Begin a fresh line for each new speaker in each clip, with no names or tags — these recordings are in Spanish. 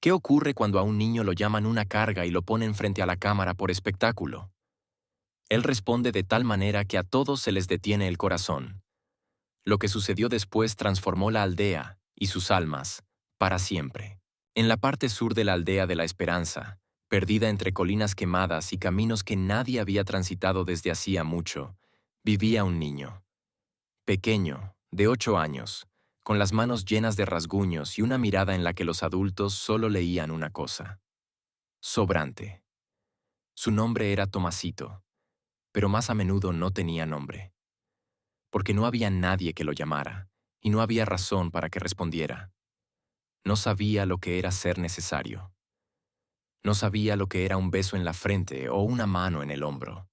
¿Qué ocurre cuando a un niño lo llaman una carga y lo ponen frente a la cámara por espectáculo? Él responde de tal manera que a todos se les detiene el corazón. Lo que sucedió después transformó la aldea y sus almas para siempre. En la parte sur de la aldea de la Esperanza, perdida entre colinas quemadas y caminos que nadie había transitado desde hacía mucho, vivía un niño. Pequeño, de 8 años, con las manos llenas de rasguños y una mirada en la que los adultos solo leían una cosa: sobrante. Su nombre era Tomasito, pero más a menudo no tenía nombre, porque no había nadie que lo llamara, y no había razón para que respondiera. No sabía lo que era ser necesario. No sabía lo que era un beso en la frente o una mano en el hombro,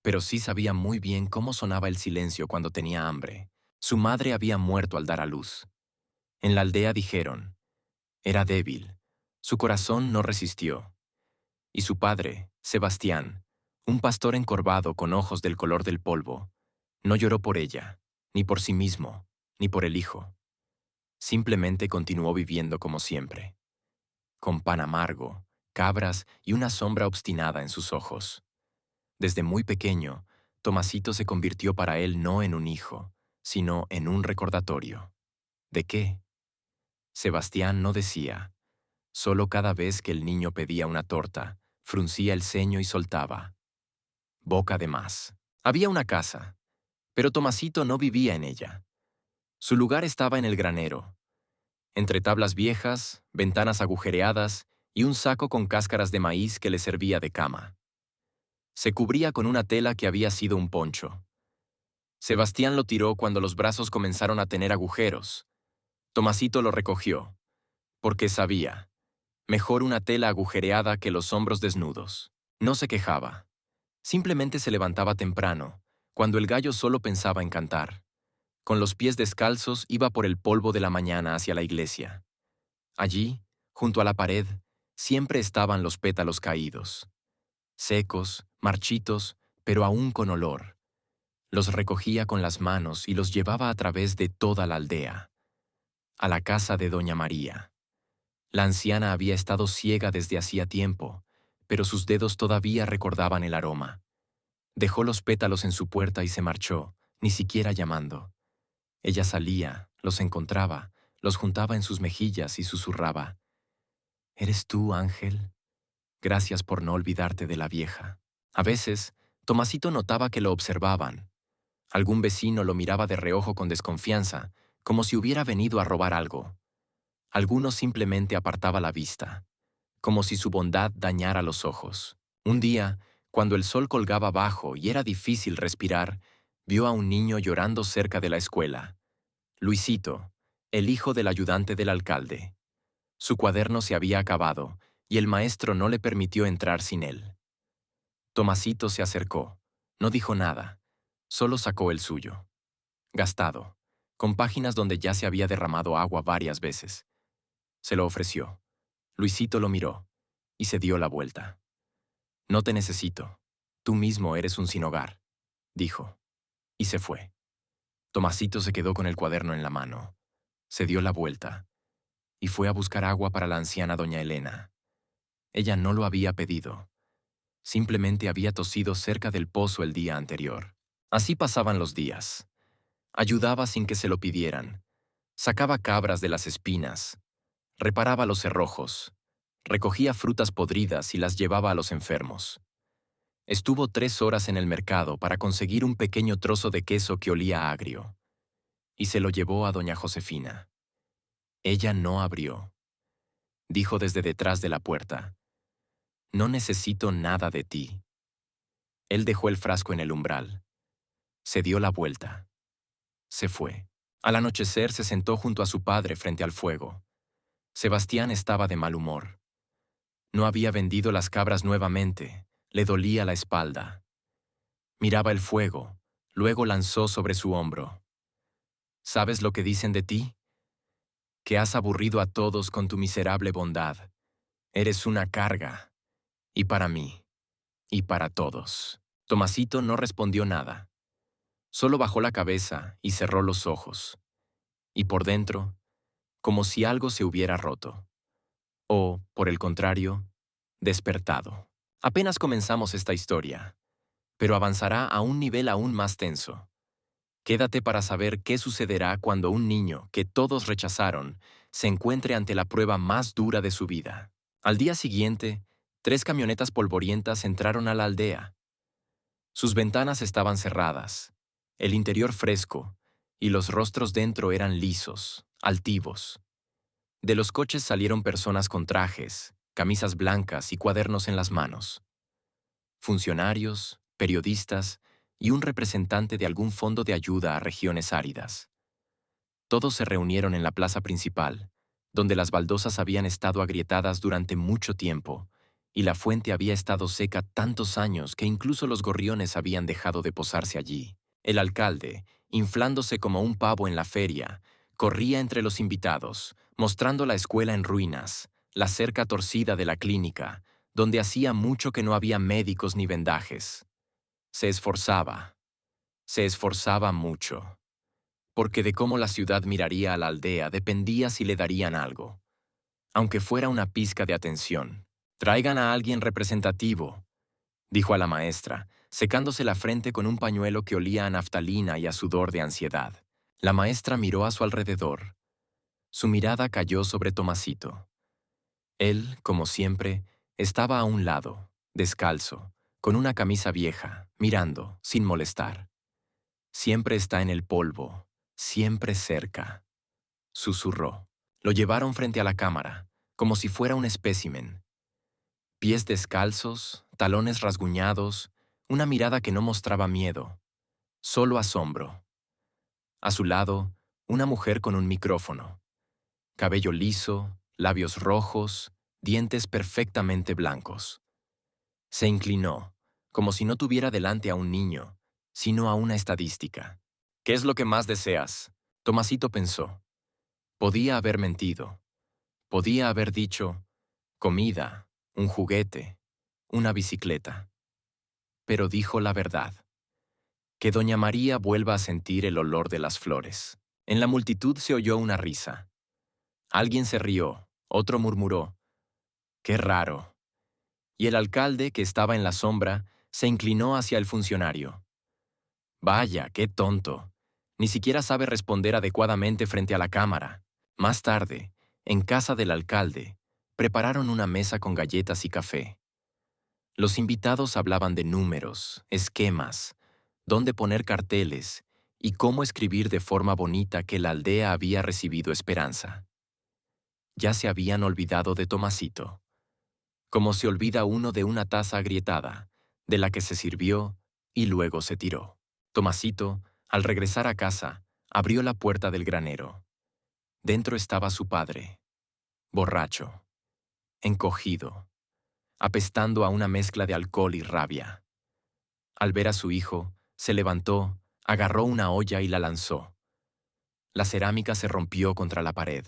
pero sí sabía muy bien cómo sonaba el silencio cuando tenía hambre. Su madre había muerto al dar a luz. En la aldea dijeron: era débil, su corazón no resistió. Y su padre, Sebastián, un pastor encorvado con ojos del color del polvo, no lloró por ella, ni por sí mismo, ni por el hijo. Simplemente continuó viviendo como siempre, con pan amargo, cabras y una sombra obstinada en sus ojos. Desde muy pequeño, Tomasito se convirtió para él no en un hijo, sino en un recordatorio. ¿De qué? Sebastián no decía. Solo cada vez que el niño pedía una torta, fruncía el ceño y soltaba: boca de más. Había una casa, pero Tomasito no vivía en ella. Su lugar estaba en el granero, entre tablas viejas, ventanas agujereadas y un saco con cáscaras de maíz que le servía de cama. Se cubría con una tela que había sido un poncho. Sebastián lo tiró cuando los brazos comenzaron a tener agujeros. Tomasito lo recogió, porque sabía: mejor una tela agujereada que los hombros desnudos. No se quejaba. Simplemente se levantaba temprano, cuando el gallo solo pensaba en cantar. Con los pies descalzos iba por el polvo de la mañana hacia la iglesia. Allí, junto a la pared, siempre estaban los pétalos caídos. Secos, marchitos, pero aún con olor. Los recogía con las manos y los llevaba a través de toda la aldea, a la casa de doña María. La anciana había estado ciega desde hacía tiempo, pero sus dedos todavía recordaban el aroma. Dejó los pétalos en su puerta y se marchó, ni siquiera llamando. Ella salía, los encontraba, los juntaba en sus mejillas y susurraba: ¿eres tú, Ángel? Gracias por no olvidarte de la vieja. A veces, Tomasito notaba que lo observaban. Algún vecino lo miraba de reojo con desconfianza, como si hubiera venido a robar algo. Alguno simplemente apartaba la vista, como si su bondad dañara los ojos. Un día, cuando el sol colgaba bajo y era difícil respirar, vio a un niño llorando cerca de la escuela. Luisito, el hijo del ayudante del alcalde. Su cuaderno se había acabado y el maestro no le permitió entrar sin él. Tomasito se acercó. No dijo nada, solo sacó el suyo. Gastado, con páginas donde ya se había derramado agua varias veces. Se lo ofreció. Luisito lo miró y se dio la vuelta. No te necesito. Tú mismo eres un sin hogar, dijo, y se fue. Tomasito se quedó con el cuaderno en la mano. Se dio la vuelta y fue a buscar agua para la anciana doña Elena. Ella no lo había pedido. Simplemente había tosido cerca del pozo el día anterior. Así pasaban los días. Ayudaba sin que se lo pidieran. Sacaba cabras de las espinas. Reparaba los cerrojos. Recogía frutas podridas y las llevaba a los enfermos. Estuvo 3 horas en el mercado para conseguir un pequeño trozo de queso que olía agrio. Y se lo llevó a doña Josefina. Ella no abrió. Dijo desde detrás de la puerta: no necesito nada de ti. Él dejó el frasco en el umbral. Se dio la vuelta. Se fue. Al anochecer se sentó junto a su padre frente al fuego. Sebastián estaba de mal humor. No había vendido las cabras nuevamente. Le dolía la espalda. Miraba el fuego, luego lanzó sobre su hombro: ¿sabes lo que dicen de ti? Que has aburrido a todos con tu miserable bondad. Eres una carga. Y para mí. Y para todos. Tomasito no respondió nada. Solo bajó la cabeza y cerró los ojos. Y por dentro, como si algo se hubiera roto. o, por el contrario, despertado. Apenas comenzamos esta historia, pero avanzará a un nivel aún más tenso. Quédate para saber qué sucederá cuando un niño, que todos rechazaron, se encuentre ante la prueba más dura de su vida. Al día siguiente, 3 camionetas polvorientas entraron a la aldea. Sus ventanas estaban cerradas, el interior fresco, y los rostros dentro eran lisos, altivos. De los coches salieron personas con trajes, camisas blancas y cuadernos en las manos. Funcionarios, periodistas y un representante de algún fondo de ayuda a regiones áridas. Todos se reunieron en la plaza principal, donde las baldosas habían estado agrietadas durante mucho tiempo, y la fuente había estado seca tantos años que incluso los gorriones habían dejado de posarse allí. El alcalde, inflándose como un pavo en la feria, corría entre los invitados, mostrando la escuela en ruinas, la cerca torcida de la clínica, donde hacía mucho que no había médicos ni vendajes. Se esforzaba mucho, porque de cómo la ciudad miraría a la aldea dependía si le darían algo, aunque fuera una pizca de atención. «Traigan a alguien representativo», dijo a la maestra, secándose la frente con un pañuelo que olía a naftalina y a sudor de ansiedad. La maestra miró a su alrededor. Su mirada cayó sobre Tomasito. Él, como siempre, estaba a un lado, descalzo, con una camisa vieja, mirando, sin molestar. Siempre está en el polvo, siempre cerca, susurró. Lo llevaron frente a la cámara, como si fuera un espécimen. Pies descalzos, talones rasguñados, una mirada que no mostraba miedo, solo asombro. A su lado, una mujer con un micrófono. Cabello liso, labios rojos, dientes perfectamente blancos. Se inclinó, como si no tuviera delante a un niño, sino a una estadística. «¿Qué es lo que más deseas?», Tomasito pensó. Podía haber mentido. Podía haber dicho comida, un juguete, una bicicleta. Pero dijo la verdad. Que doña María vuelva a sentir el olor de las flores. En la multitud se oyó una risa. Alguien se rió, otro murmuró. «Qué raro». Y el alcalde, que estaba en la sombra, se inclinó hacia el funcionario. «Vaya, qué tonto. Ni siquiera sabe responder adecuadamente frente a la cámara». Más tarde, en casa del alcalde, prepararon una mesa con galletas y café. Los invitados hablaban de números, esquemas, dónde poner carteles y cómo escribir de forma bonita que la aldea había recibido esperanza. Ya se habían olvidado de Tomasito, como se olvida uno de una taza agrietada, de la que se sirvió y luego se tiró. Tomasito, al regresar a casa, abrió la puerta del granero. Dentro estaba su padre, borracho, encogido, apestando a una mezcla de alcohol y rabia. Al ver a su hijo, se levantó, agarró una olla y la lanzó. La cerámica se rompió contra la pared.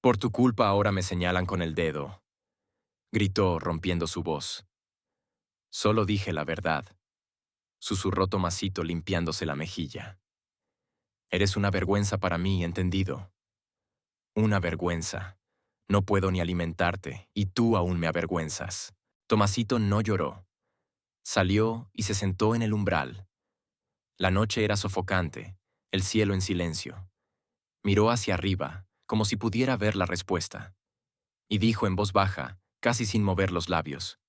«Por tu culpa ahora me señalan con el dedo», gritó, rompiendo su voz. «Solo dije la verdad», susurró Tomasito limpiándose la mejilla. «Eres una vergüenza para mí, ¿entendido? Una vergüenza. No puedo ni alimentarte, y tú aún me avergüenzas». Tomasito no lloró. Salió y se sentó en el umbral. La noche era sofocante, el cielo en silencio. Miró hacia arriba, como si pudiera ver la respuesta, y dijo en voz baja, casi sin mover los labios: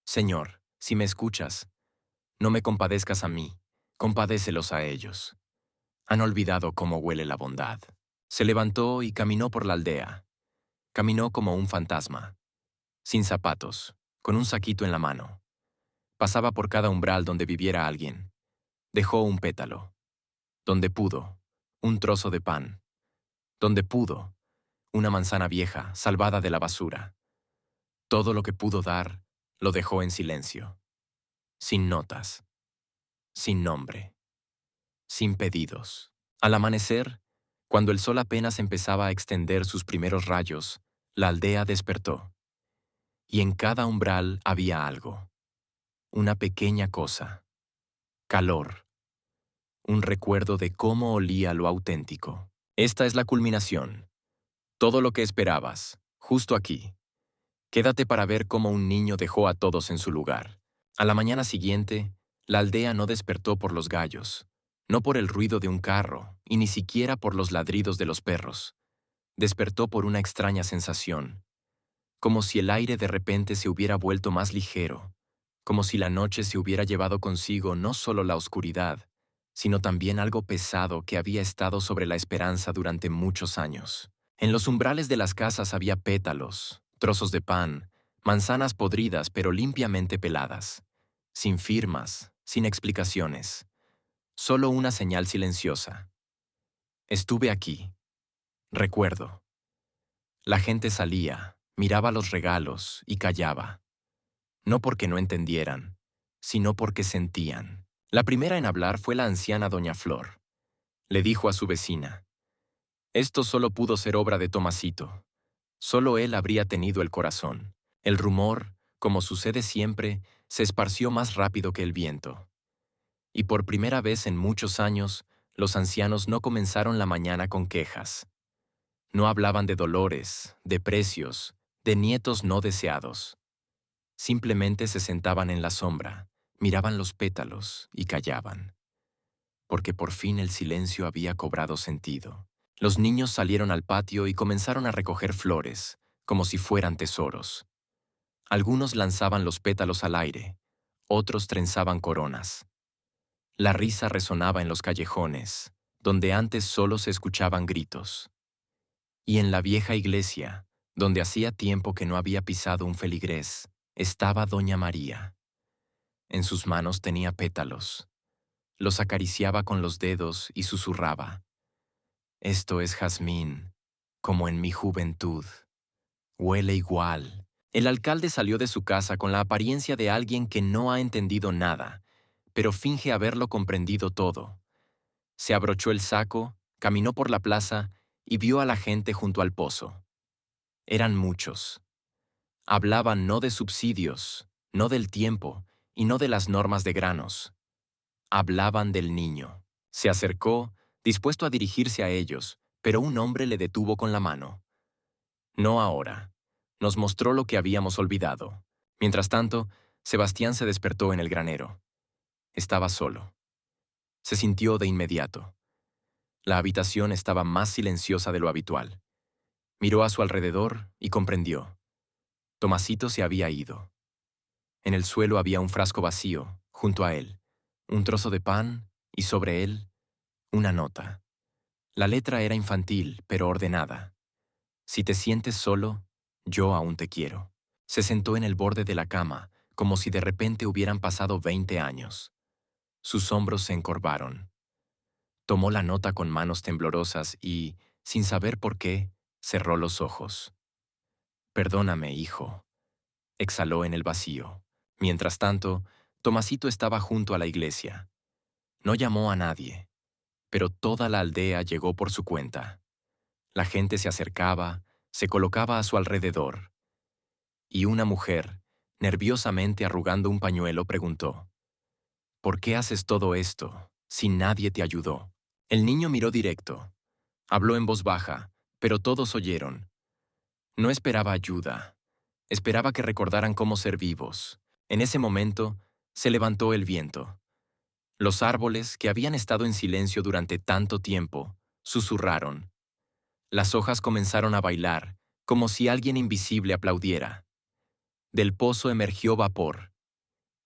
«Señor, si me escuchas, no me compadezcas a mí, compadécelos a ellos. Han olvidado cómo huele la bondad». Se levantó y caminó por la aldea. Caminó como un fantasma, sin zapatos, con un saquito en la mano. Pasaba por cada umbral donde viviera alguien. Dejó un pétalo. Donde pudo, un trozo de pan. Donde pudo, una manzana vieja, salvada de la basura. Todo lo que pudo dar, lo dejó en silencio. Sin notas. Sin nombre. Sin pedidos. Al amanecer, cuando el sol apenas empezaba a extender sus primeros rayos, la aldea despertó. Y en cada umbral había algo. Una pequeña cosa. Calor. Un recuerdo de cómo olía lo auténtico. Esta es la culminación. Todo lo que esperabas, justo aquí. Quédate para ver cómo un niño dejó a todos en su lugar. A la mañana siguiente, la aldea no despertó por los gallos, no por el ruido de un carro, y ni siquiera por los ladridos de los perros. Despertó por una extraña sensación, como si el aire de repente se hubiera vuelto más ligero, como si la noche se hubiera llevado consigo no solo la oscuridad, sino también algo pesado que había estado sobre la esperanza durante muchos años. En los umbrales de las casas había pétalos, trozos de pan, manzanas podridas pero limpiamente peladas, sin firmas, sin explicaciones, solo una señal silenciosa. Estuve aquí. Recuerdo. La gente salía, miraba los regalos y callaba. No porque no entendieran, sino porque sentían. La primera en hablar fue la anciana doña Flor. Le dijo a su vecina: «Esto solo pudo ser obra de Tomasito. Solo él habría tenido el corazón». El rumor, como sucede siempre, se esparció más rápido que el viento. Y por primera vez en muchos años, los ancianos no comenzaron la mañana con quejas. No hablaban de dolores, de precios, de nietos no deseados. Simplemente se sentaban en la sombra, miraban los pétalos y callaban. Porque por fin el silencio había cobrado sentido. Los niños salieron al patio y comenzaron a recoger flores, como si fueran tesoros. Algunos lanzaban los pétalos al aire, otros trenzaban coronas. La risa resonaba en los callejones, donde antes solo se escuchaban gritos. Y en la vieja iglesia, donde hacía tiempo que no había pisado un feligrés, estaba doña María. En sus manos tenía pétalos. Los acariciaba con los dedos y susurraba: «Esto es jazmín, como en mi juventud. Huele igual». El alcalde salió de su casa con la apariencia de alguien que no ha entendido nada, pero finge haberlo comprendido todo. Se abrochó el saco, caminó por la plaza y vio a la gente junto al pozo. Eran muchos. Hablaban no de subsidios, no del tiempo y no de las normas de granos. Hablaban del niño. Se acercó, dispuesto a dirigirse a ellos, pero un hombre le detuvo con la mano. «No ahora». Nos mostró lo que habíamos olvidado. Mientras tanto, Sebastián se despertó en el granero. Estaba solo. Se sintió de inmediato. La habitación estaba más silenciosa de lo habitual. Miró a su alrededor y comprendió. Tomasito se había ido. En el suelo había un frasco vacío, junto a él, un trozo de pan y sobre él, una nota. La letra era infantil, pero ordenada. «Si te sientes solo, yo aún te quiero». Se sentó en el borde de la cama, como si de repente hubieran pasado 20 años. Sus hombros se encorvaron. Tomó la nota con manos temblorosas y, sin saber por qué, cerró los ojos. «Perdóname, hijo», exhaló en el vacío. Mientras tanto, Tomasito estaba junto a la iglesia. No llamó a nadie, pero toda la aldea llegó por su cuenta. La gente se acercaba, se colocaba a su alrededor. Y una mujer, nerviosamente arrugando un pañuelo, preguntó: «¿Por qué haces todo esto, si nadie te ayudó?». El niño miró directo. Habló en voz baja, pero todos oyeron. No esperaba ayuda. Esperaba que recordaran cómo ser vivos. En ese momento, se levantó el viento. Los árboles, que habían estado en silencio durante tanto tiempo, susurraron. Las hojas comenzaron a bailar, como si alguien invisible aplaudiera. Del pozo emergió vapor,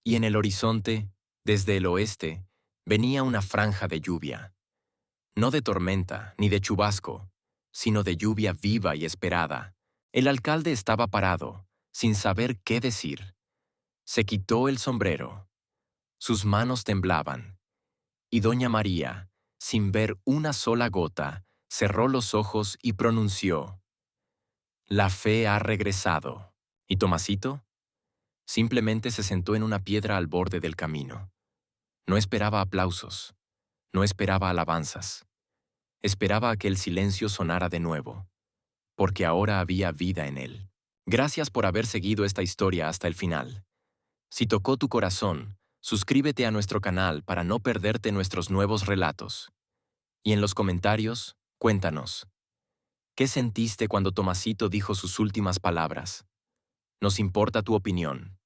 y en el horizonte, desde el oeste, venía una franja de lluvia. No de tormenta ni de chubasco, sino de lluvia viva y esperada. El alcalde estaba parado, sin saber qué decir. Se quitó el sombrero. Sus manos temblaban. Y doña María, sin ver una sola gota, cerró los ojos y pronunció: «La fe ha regresado». ¿Y Tomasito? Simplemente se sentó en una piedra al borde del camino. No esperaba aplausos. No esperaba alabanzas. Esperaba a que el silencio sonara de nuevo, porque ahora había vida en él. Gracias por haber seguido esta historia hasta el final. Si tocó tu corazón, suscríbete a nuestro canal para no perderte nuestros nuevos relatos. Y en los comentarios, cuéntanos, ¿Qué sentiste cuando Tomasito dijo sus últimas palabras? Nos importa tu opinión.